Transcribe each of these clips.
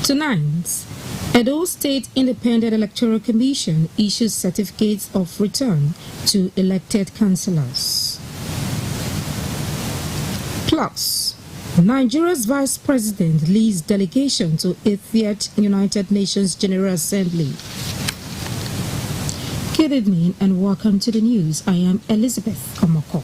Tonight, Edo State Independent Electoral Commission issues certificates of return to elected councillors. Plus, Nigeria's Vice President leads delegation to 80th United Nations General Assembly. Good evening and welcome to the news. I am Elizabeth Omoko.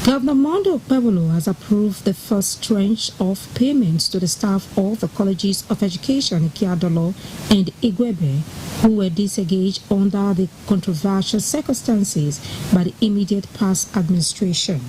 Governor Mondo Pebolo has approved the first tranche of payments to the staff of the colleges of education in Kiadolo and Igwebe, who were disengaged under the controversial circumstances by the immediate past administration.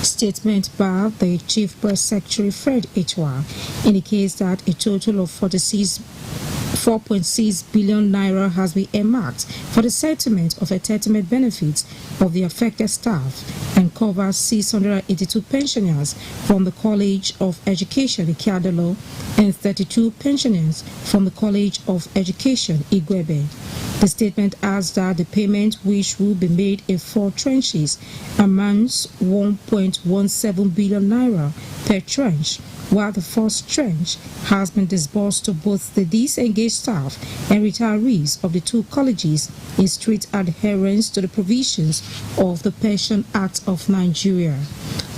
Statement by the Chief Press Secretary Fred Etwa indicates that a total of 4.6 billion naira has been earmarked for the settlement of entitlement benefits of the affected staff and covers 682 pensioners from the College of Education Ikiadolo and 32 pensioners from the College of Education Igwebe. The statement adds that the payment, which will be made in 4 tranches, amounts 1.17 billion naira per tranche, while the first tranche has been disbursed to both the disengaged staff and retirees of the 2 colleges in strict adherence to the provisions of the Pension Act of Nigeria.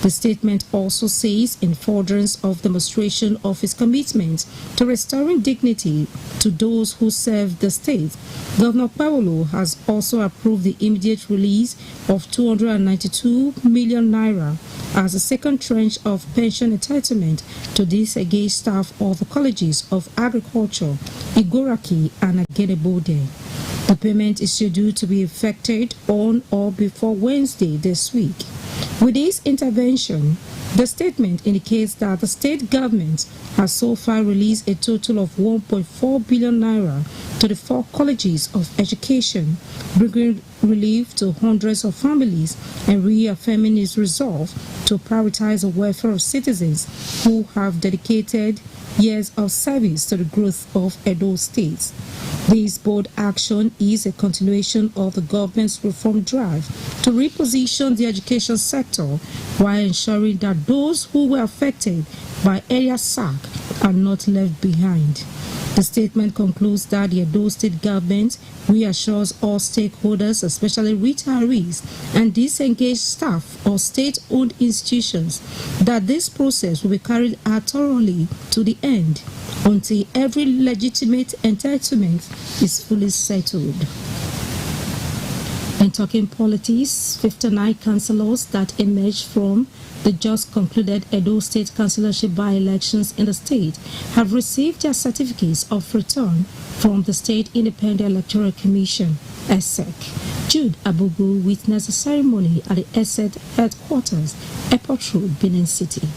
The statement also says, in furtherance of demonstration of his commitment to restoring dignity to those who serve the state, Governor Paolo has also approved the immediate release of 292 million naira as a second tranche of pension entitlement to disengaged staff of the colleges of agriculture, Igoraki and Agenebode. The payment is scheduled to be effected on or before Wednesday this week. With this intervention, the statement indicates that the state government has so far released a total of 1.4 billion naira to the 4 colleges of education, bringing relief to hundreds of families and reaffirming its resolve to prioritize the welfare of citizens who have dedicated years of service to the growth of Edo State. This bold action is a continuation of the government's reform drive to reposition the education sector while ensuring that those who were affected by area sack are not left behind. The statement concludes that the Edo State government reassures all stakeholders, especially retirees and disengaged staff of state-owned institutions, that this process will be carried out thoroughly to the end until every legitimate entitlement is fully settled. In talking politics, 59 councillors that emerged from the just concluded Edo State councillorship by-elections in the state have received their certificates of return from the State Independent Electoral Commission, ESEC. Jude Abugu witnessed the ceremony at the ESEC headquarters, Airport Road, Benin City.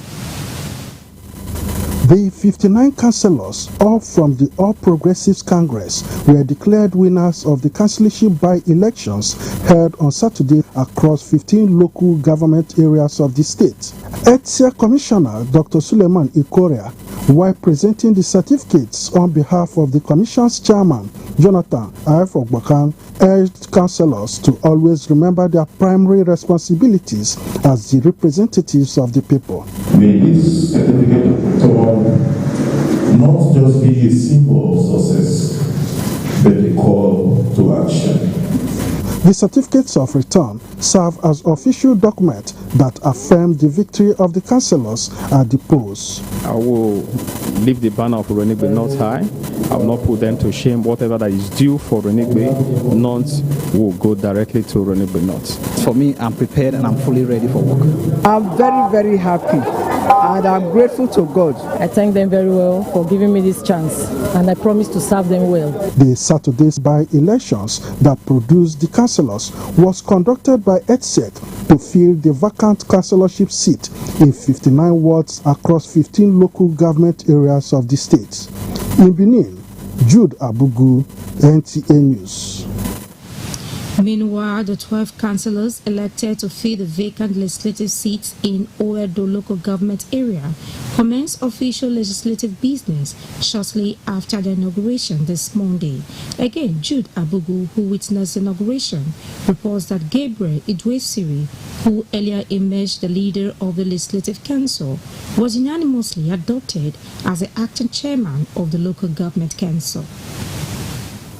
The 59 councillors, all from the All Progressives Congress, were declared winners of the councillorship by-elections held on Saturday across 15 local government areas of the state. ETSA Commissioner Dr. Suleiman Ikoria, while presenting the certificates on behalf of the Commission's chairman, Jonathan F. Ogbakan, urged councillors to always remember their primary responsibilities as the representatives of the people. May this certificate of return not just be a symbol of success, but a call to action. The certificates of return serve as official document that affirm the victory of the councillors at the polls. I will leave the banner of Renegbe not high. I will not put them to shame. Whatever that is due for Renegbe not will go directly to Renegbe not. For me, I'm prepared and I'm fully ready for work. I'm very, very happy and I'm grateful to God. I thank them very well for giving me this chance, and I promise to serve them well. The Saturday's by-elections that produced the councillors was conducted by ETSEC to fill the vacant councillorship seat in 59 wards across 15 local government areas of the state. In Benin, Jude Abugu, NTA News. Meanwhile, the 12 councillors elected to fill the vacant legislative seats in Oedo local government area commenced official legislative business shortly after the inauguration this Monday. Again, Jude Abugu, who witnessed the inauguration, reports that Gabriel Idwesiri, who earlier emerged the leader of the Legislative Council, was unanimously adopted as the acting chairman of the local government council.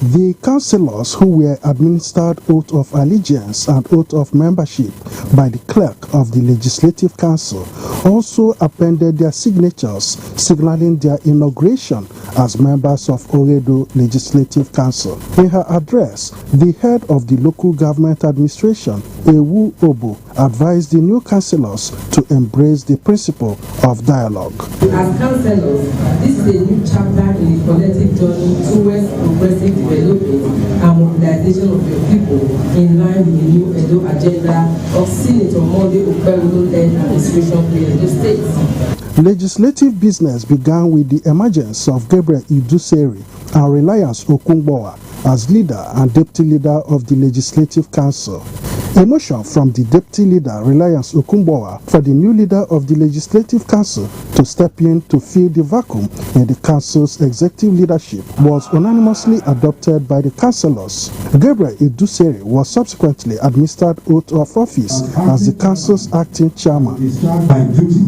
The councillors who were administered oath of allegiance and oath of membership by the clerk of the Legislative Council also appended their signatures, signaling their inauguration as members of Oedo Legislative Council. In her address, the head of the local government administration, Ewu Obo, advised the new councillors to embrace the principle of dialogue. As councillors, this is a new chapter in the collective journey towards progressive development and mobilization of your people in line with the new Edo agenda of Senator Monday Okpebholo-led administration in Edo State. Legislative business began with the emergence of Gabriel Iduseri and Reliance Okungbowa as leader and deputy leader of the Legislative Council. A motion from the deputy leader, Reliance Okungbowa, for the new leader of the Legislative Council to step in to fill the vacuum in the council's executive leadership was unanimously adopted by the councillors. Gabriel Iduseri was subsequently administered oath of office as the council's acting chairman. It is not my duty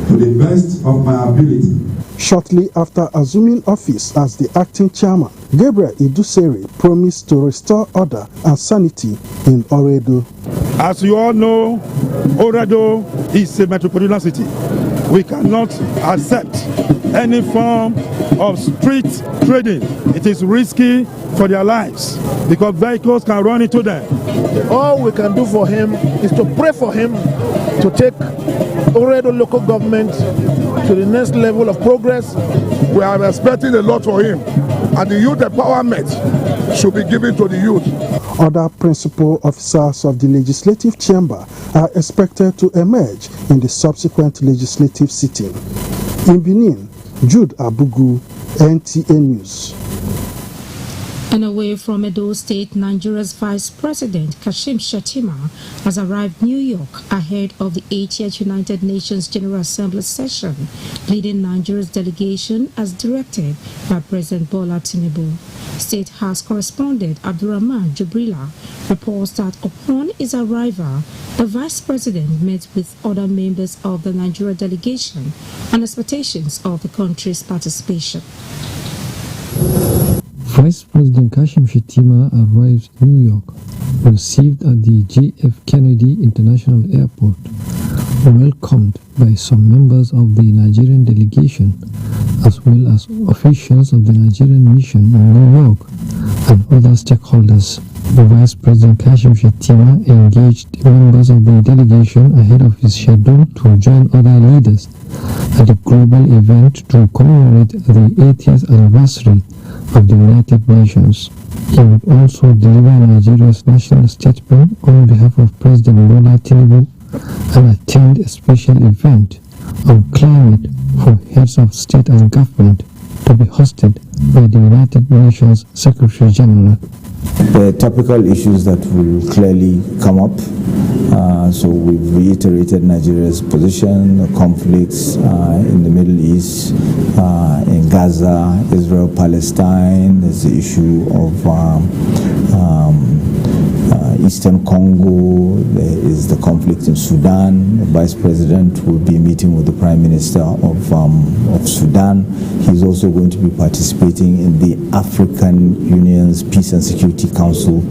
to the best of my ability. Shortly after assuming office as the acting chairman, Gabriel Iduseri promised to restore order and sanity in Oedo. As you all know, Oedo is a metropolitan city. We cannot accept any form of street trading. It is risky for their lives because vehicles can run into them. All we can do for him is to pray for him to take Oedo local government to the next level of progress. We are expecting a lot for him, and the youth empowerment should be given to the youth. Other principal officers of the legislative chamber are expected to emerge in the subsequent legislative sitting. In Benin, Jude Abugu, NTA News. And away from Edo State, Nigeria's Vice President Kashim Shettima has arrived New York ahead of the 80th United Nations General Assembly session, leading Nigeria's delegation as directed by President Bola Tinubu. State House correspondent Abdurrahman Jubrila reports that upon his arrival, the Vice President met with other members of the Nigeria delegation on expectations of the country's participation. Vice President Kashim Shettima arrived in New York, received at the J.F. Kennedy International Airport, welcomed by some members of the Nigerian delegation, as well as officials of the Nigerian mission in New York and other stakeholders. The Vice President Kashim Shettima engaged members of the delegation ahead of his schedule to join other leaders at a global event to commemorate the 80th anniversary of the United Nations. He would also deliver Nigeria's national statement on behalf of President Bola Tinubu and attend a special event on climate for heads of state and government to be hosted by the United Nations Secretary General. The topical issues that will clearly come up. So we've reiterated Nigeria's position, the conflicts in the Middle East, in Gaza, Israel, Palestine. There's the issue of Eastern Congo. There is the conflict in Sudan. The Vice President will be meeting with the Prime Minister of Sudan. He's also going to be participating in the African Union's Peace and Security Council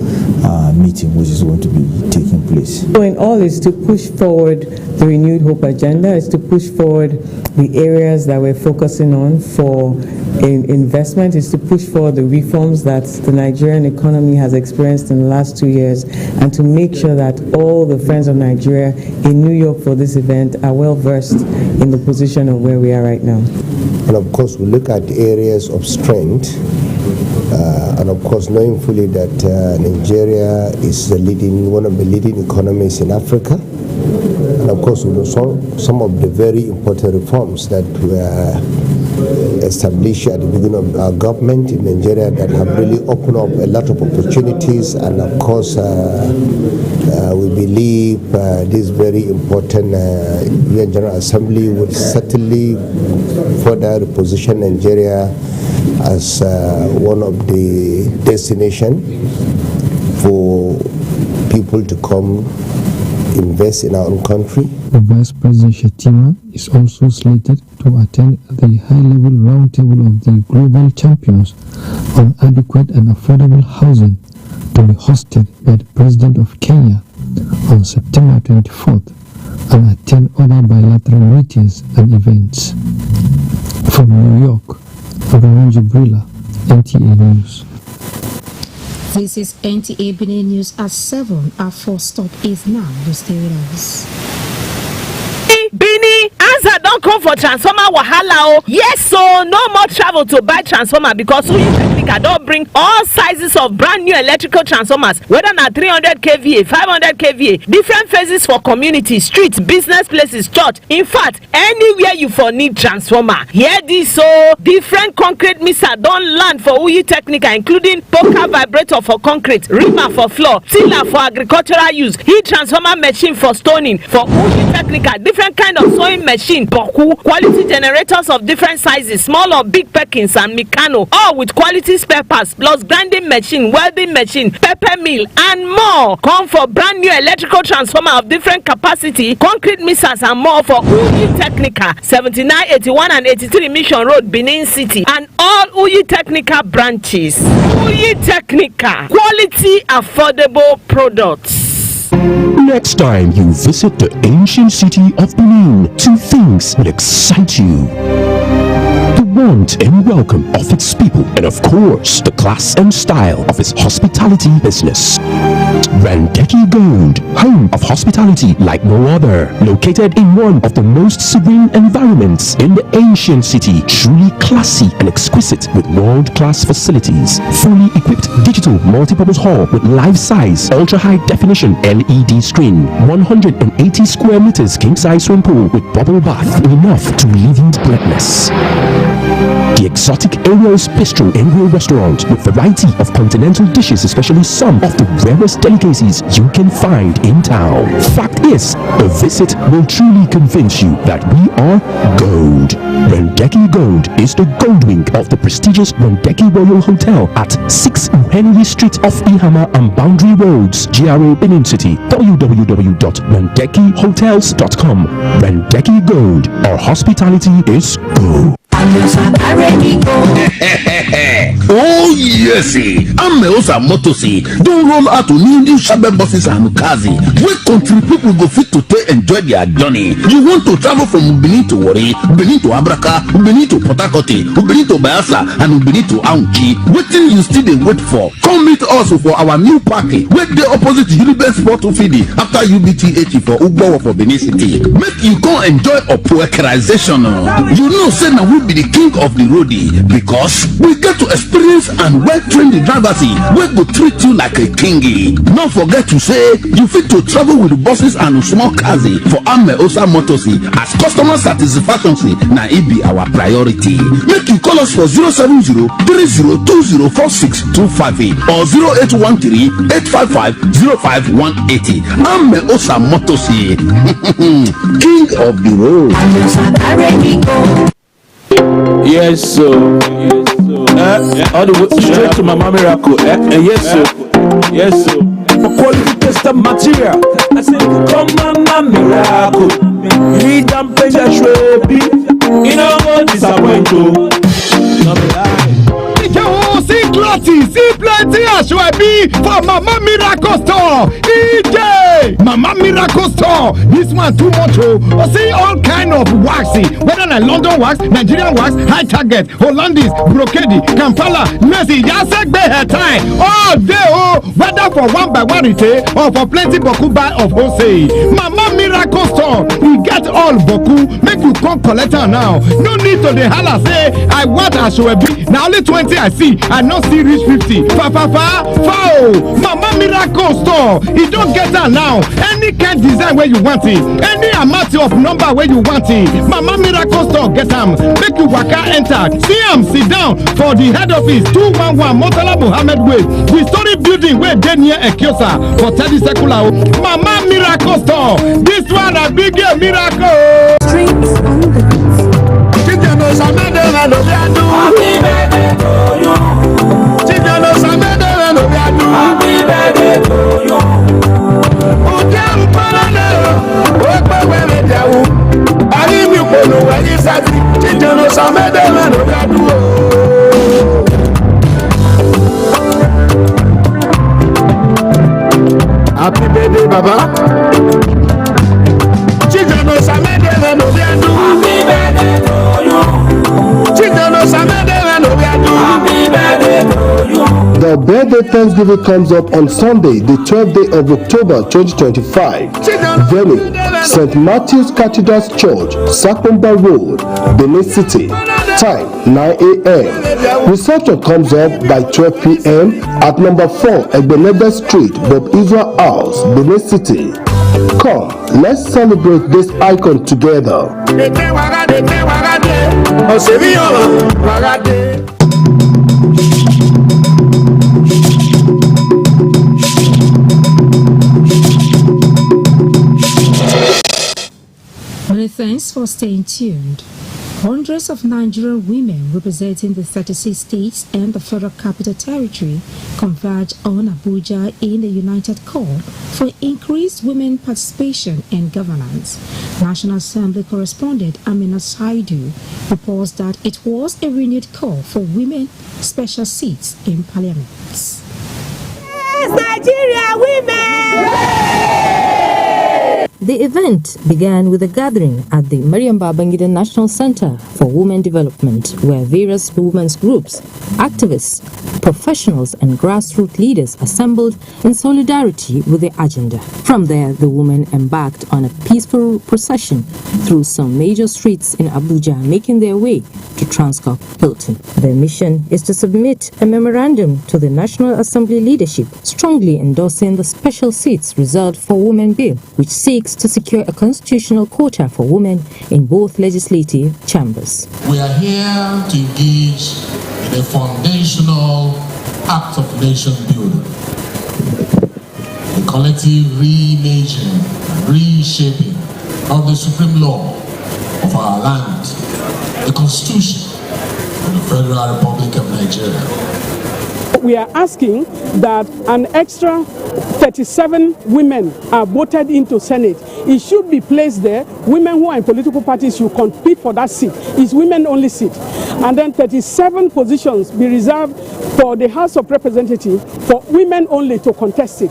meeting, which is going to be taking place. So in all is to push forward the Renewed Hope agenda, is to push forward the areas that we're focusing on for investment, is to push forward the reforms that the Nigerian economy has experienced in the last 2 years, and to make sure that all the friends of Nigeria in New York for this event are well versed in the position of where we are right now. And of course, we look at areas of strength, and of course, knowing fully that Nigeria is one of the leading economies in Africa. And of course, we know some of the very important reforms that were established at the beginning of our government in Nigeria that have really opened up a lot of opportunities. And of course, we believe this very important UN General Assembly will certainly further reposition Nigeria as one of the destination for people to come invest in our own country. Vice President Shetima is also slated to attend the high-level roundtable of the global champions on adequate and affordable housing to be hosted by the President of Kenya on September 24th, and attend other bilateral meetings and events. From New York, Abraham Jibrila, NTA News. This is NTA Benin News at 7. Our first stop is now. Stay with us. Benin, answer don't come for transformer wahala. Yes, so no more travel to buy transformer because Technica don't bring all sizes of brand new electrical transformers, whether na 300 kVA, 500 kVA, different phases for community, streets, business places, church. In fact, anywhere you for need transformer. Hear this, so different concrete mixer don't land for Technica, including poker vibrator for concrete, reamer for floor, tiller for agricultural use, heat transformer machine for stoning for Technica, different kind of sewing machine, boku, quality generators of different sizes, small or big Perkins and Mikano, all with quality spare parts, plus grinding machine, welding machine, pepper mill, and more. Come for brand new electrical transformer of different capacity, concrete mixers, and more for Technica, 79, 81, and 83 Mission Road, Benin City, and all Technica branches. Technica, quality, affordable products. Next time you visit the ancient city of Benin, 2 things will excite you: the warmth and welcome of its people, and of course, the class and style of its hospitality business. Randeki Gold, home of hospitality like no other, located in one of the most serene environments in the ancient city, truly classy and exquisite with world-class facilities, fully equipped digital multipurpose hall with life-size, ultra-high definition LED screen, 180 square meters king-size swimming pool with bubble bath, enough to leave you breathless. The exotic Ariel's Bistro and Grill restaurant with variety of continental dishes, especially some of the rarest delicacies you can find in town. Fact is, a visit will truly convince you that we are gold. Randeki Gold is the gold wing of the prestigious Randeki Royal Hotel at 6 Henry Street off Ihama and Boundary Roads, GRA Benin City. www.randekihotels.com. Randeki Gold, our hospitality is gold. Oh yes, Ameosa Motosi don't roll out to new Shabe buses and Kazi. Where country people go fit to enjoy their journey. You want to travel from Benin to Wari, Benin to Abraka, Benin to Port Harcourt, Benin to Bayelsa, and Benin to Aunchi. What thing you still wait for? Come meet us for our new party. Where the opposite Unibet Sport Fidi after UBTH for Ugbo for Benin City. Make you come enjoy a poekerization. You know, say now we be the king of the roadie because we get to experience and well-trained drivers we go treat you like a kingy. Don't forget to say you fit to travel with buses and small cars for Ameosa Motosi as customer satisfaction na it be our priority. Make you call us for 070-3020-46258 or 0813-855-05180. Ameosa Motosi, king of the road. Yes, so all the way straight to Mama Miracle. Yes, so yes, so for quality tester material. I say, come Mama Miracle. Read them page a shrebi. You know what disappoint you. See plenty, see plenty as you be for Mama Miracle store. EJ. Mama Miracle Store. This one too much. Oh, see all kind of waxy, whether like London wax, Nigerian wax, high target, Hollandis, brocade, Kampala, Messi, Yasek be her time. All day, oh, whether for one by one retail or for plenty boku buy of wholesale. Mama Miracle Store, we get all boku. Make you come collect her now. No need to the holla say I want a show be. Now only 20 I see. I not see reach 50. Foul. Mama Miracle Store. You don't get her now. Any kind design where you want it. Any amount of number where you want it. Mama Miracle Store get them. Make you waka enter. See them sit down for the head office 211 Motala Mohammed Way. The story building where they near Ekiosa for 30 secular. Mama Miracle Store. This one a big miracle. Streets on the Happy birthday to you. Happy birthday to you. Happy birthday, Baba. Happy birthday to you. Happy birthday to you. The birthday Thanksgiving comes up on Sunday, the 12th day of October 2025. Venue, St. Matthew's Cathedral Church, Sakomba Road, Benin City. Time, 9 a.m. Reception comes up by 12 p.m. at number 4 Ebenebe Street, Bob Israel House, Benin City. Come, let's celebrate this icon together. Many thanks for staying tuned. Hundreds of Nigerian women representing the 36 states and the Federal Capital Territory converged on Abuja in the united call for increased women participation and governance. National Assembly correspondent Amina Saidu reports that it was a renewed call for women special seats in Parliament. Yes, Nigeria women! The event began with a gathering at the Mariam Babangida National Center for Women Development, where various women's groups, activists, professionals and grassroots leaders assembled in solidarity with the agenda. From there, the women embarked on a peaceful procession through some major streets in Abuja, making their way to Transcorp Hilton. Their mission is to submit a memorandum to the National Assembly leadership, strongly endorsing the special seats reserved for women bill, which seeks to secure a constitutional quota for women in both legislative chambers. We are here to engage in a foundational act of nation building, the collective reimaging and reshaping of the supreme law of our land, the Constitution of the Federal Republic of Nigeria. We are asking that an extra 37 women are voted into Senate. It should be placed there. Women who are in political parties should compete for that seat. It's women only seat. And then 37 positions be reserved for the House of Representatives for women only to contest it.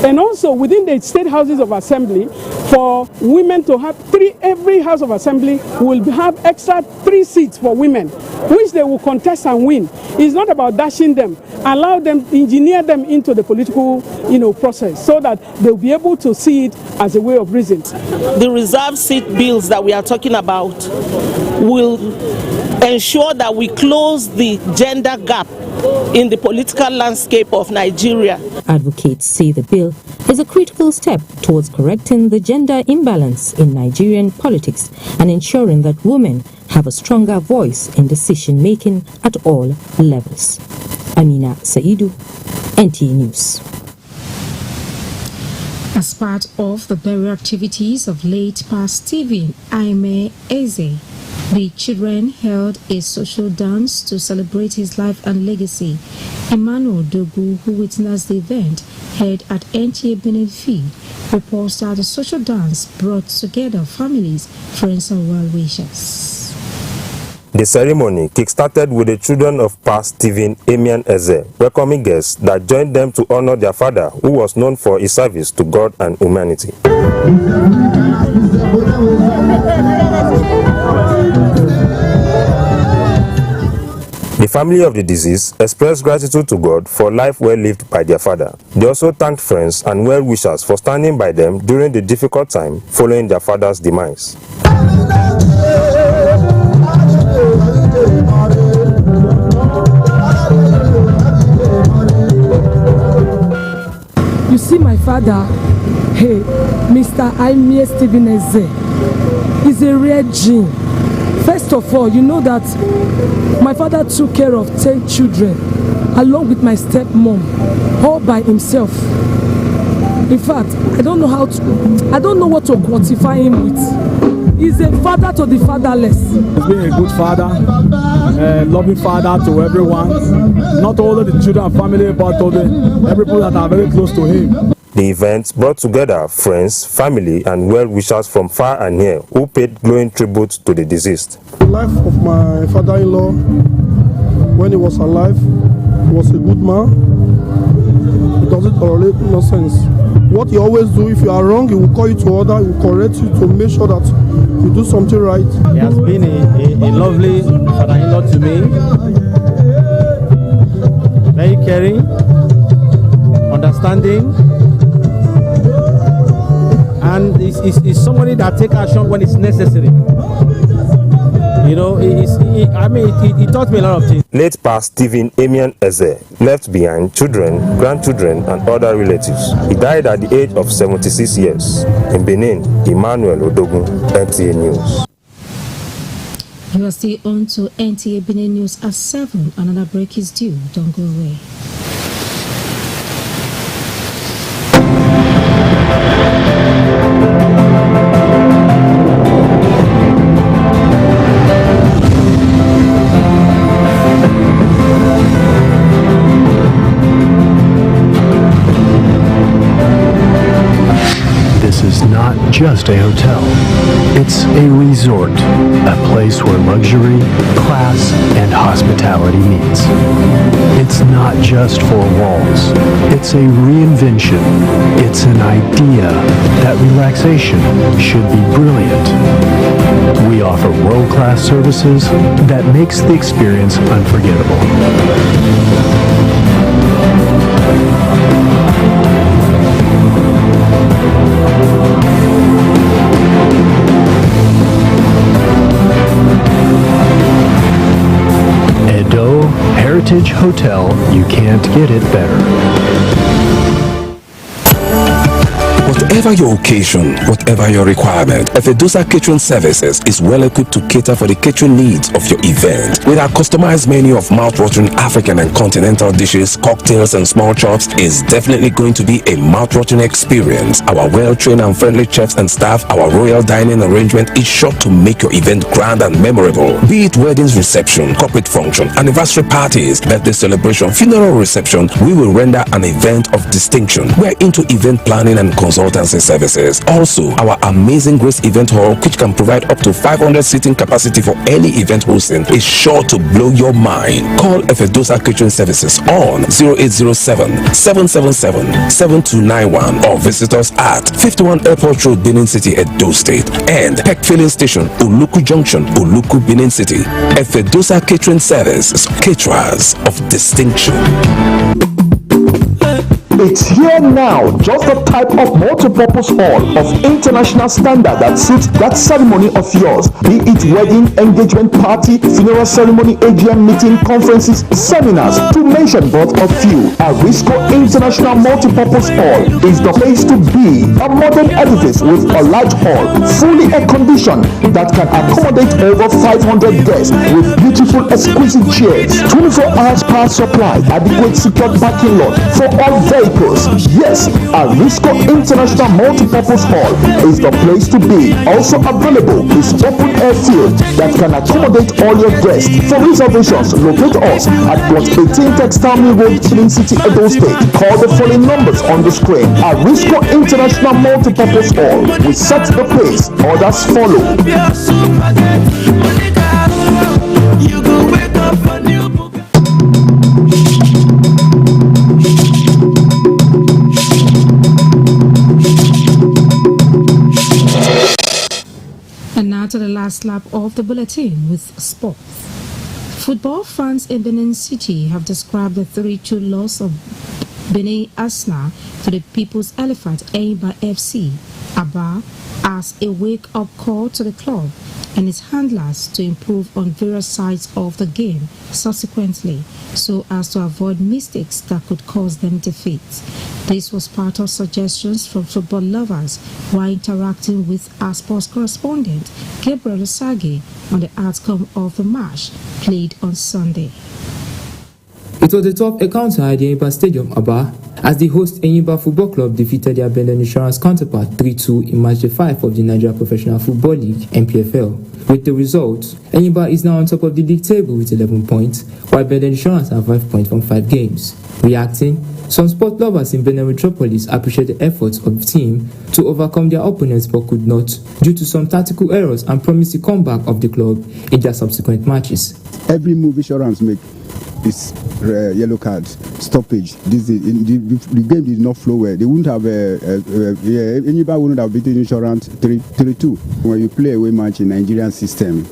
And also within the state houses of assembly, for women to have every House of Assembly will have extra 3 seats for women, which they will contest and win. It's not about dashing them. Allow them, engineer them into the political, process so that they'll be able to see it as a way of reason. The reserved seat bills that we are talking about will ensure that we close the gender gap in the political landscape of Nigeria. Advocates say the bill is a critical step towards correcting the gender imbalance in Nigerian politics and ensuring that women have a stronger voice in decision-making at all levels. Amina Saidu, NTA News. As part of the burial activities of late past Stephen Aime Eze, the children held a social dance to celebrate his life and legacy. Emmanuel Dogu, who witnessed the event, heard at NTA Benin Feed, reports that the social dance brought together families, friends and well-wishers. The ceremony kick-started with the children of Pastor Stephen Amian Eze welcoming guests that joined them to honor their father, who was known for his service to God and humanity. The family of the deceased expressed gratitude to God for life well lived by their father. They also thanked friends and well-wishers for standing by them during the difficult time following their father's demise. You see, my father, hey, Mr. Aimie Stephen Eze, is a rare gene. First of all, you know that my father took care of 10 children along with my stepmom, all by himself. In fact, I don't know what to quantify him with. He's a father to the fatherless. He's been a good father, a loving father to everyone, not only the children and family, but to everyone that are very close to him. The event brought together friends, family, and well-wishers from far and near who paid glowing tribute to the deceased. The life of my father-in-law, when he was alive, was a good man. He doesn't tolerate nonsense. What he always do, if you are wrong, he will call you to order, he will correct you to make sure that you do something right. He has been a lovely father-in-law to me. Very caring, understanding, and is somebody that take action when it's necessary. You know, he taught me a lot of things. Late Pastor Stephen Amian Eze left behind children, grandchildren, and other relatives. He died at the age of 76 years. In Benin, Emmanuel Odogun, NTA News. You are still on to NTA Benin News at 7. Another break is due. Don't go away. Just a hotel. It's a resort, a place where luxury, class, and hospitality meets. It's not just four walls. It's a reinvention. It's an idea that relaxation should be brilliant. We offer world-class services that makes the experience unforgettable. Heritage Hotel, you can't get it better. Whatever your occasion, whatever your requirement, Efedosa Catering Services is well equipped to cater for the catering needs of your event. With our customized menu of mouth-watering African and continental dishes, cocktails, and small chops, is definitely going to be a mouth-watering experience. Our well-trained and friendly chefs and staff, our royal dining arrangement is sure to make your event grand and memorable. Be it weddings reception, corporate function, anniversary parties, birthday celebration, funeral reception, we will render an event of distinction. We're into event planning and consultancy services. Also, our amazing Grace Event Hall, which can provide up to 500 seating capacity for any event hosting, is sure to blow your mind. Call Efedosa Catering Services on 0807-777-7291 or visit us at 51 Airport Road, Benin City, Edo State, and Peck Filling Station, Uluku Junction, Uluku, Benin City. Efedosa Catering Services, caterers of distinction. It's here now, just the type of multi-purpose hall of international standard that suits that ceremony of yours. Be it wedding, engagement party, funeral ceremony, AGM meeting, conferences, seminars, to mention but a few. Arisco International Multi-Purpose Hall is the place to be. A modern edifice with a large hall, fully air-conditioned, that can accommodate over 500 guests with beautiful exquisite chairs, 24 hours power supply, adequate secured parking lot for all vehicles. Yes, Arisco International Multi-Purpose Hall is the place to be. Also available is open air field that can accommodate all your guests. For reservations, locate us at Plot 18 Textile Mill Road, Benin City, Edo State. Call the following numbers on the screen. Arisco International Multi-Purpose Hall. We set the pace. Others follow. You go wake up a new book. And now to the last lap of the bulletin with sports. Football fans in Benin City have described the 3-2 loss of Benin Arsenal to the People's Elephant Enyimba FC, Aba, as a wake-up call to the club and its handlers to improve on various sides of the game subsequently, so as to avoid mistakes that could cause them defeat. This was part of suggestions from football lovers while interacting with our sports correspondent Gabriel Osage on the outcome of the match played on Sunday. It was a tough encounter at the Enyimba Stadium, Aba, as the host Enyimba Football Club defeated their Benin Insurance counterpart 3-2 in Match Day 5 of the Nigeria Professional Football League, NPFL. With the result, Enyimba is now on top of the league table with 11 points, while Benin Insurance have 5 points from 5 games. Reacting, some sport lovers in Benin Metropolis appreciate the efforts of the team to overcome their opponents but could not due to some tactical errors and promise the comeback of the club in their subsequent matches. Every move Insurance make is yellow card, stoppage. The game did not flow well. They wouldn't have anybody wouldn't have beaten Insurance 3-2. When you play away match in Nigerian system,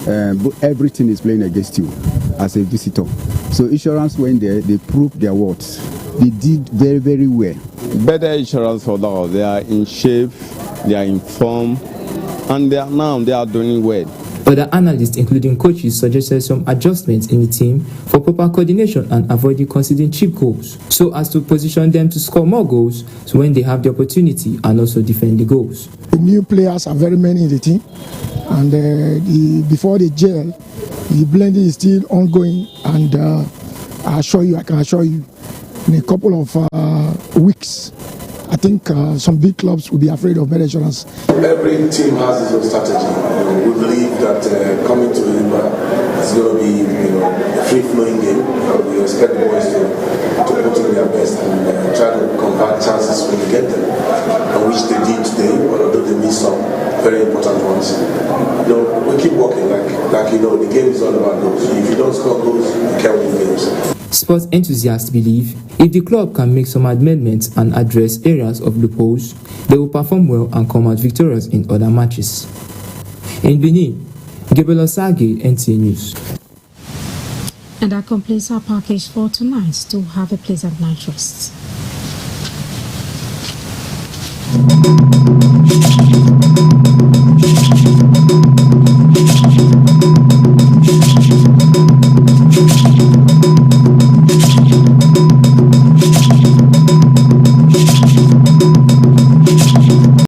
but everything is playing against you as a visitor. So Insurance went there, they proved their worth. They did very, very well. Better Insurance for now. They are in shape, they are in form, and they are doing well. Other analysts, including coaches, suggested some adjustments in the team for proper coordination and avoiding conceding cheap goals, so as to position them to score more goals when they have the opportunity and also defend the goals. The new players are very many in the team, and before they gel, the blending is still ongoing, and I can assure you, in a couple of weeks, I think some big clubs will be afraid of better Insurance. Every team has its own strategy. We believe that coming to Enyimba is going to be a free-flowing game. We expect the boys to put in their best and try to convert chances when they get them, and which they did today, although they missed some very important ones. We keep working like the game is all about goals. If you don't score goals, you can't win games. Sports enthusiasts believe if the club can make some amendments and address areas of loopholes, they will perform well and come out victorious in other matches. In Benin, Gabriel Osage, NTA News. And that completes our package for tonight. Do have a pleasant night rest.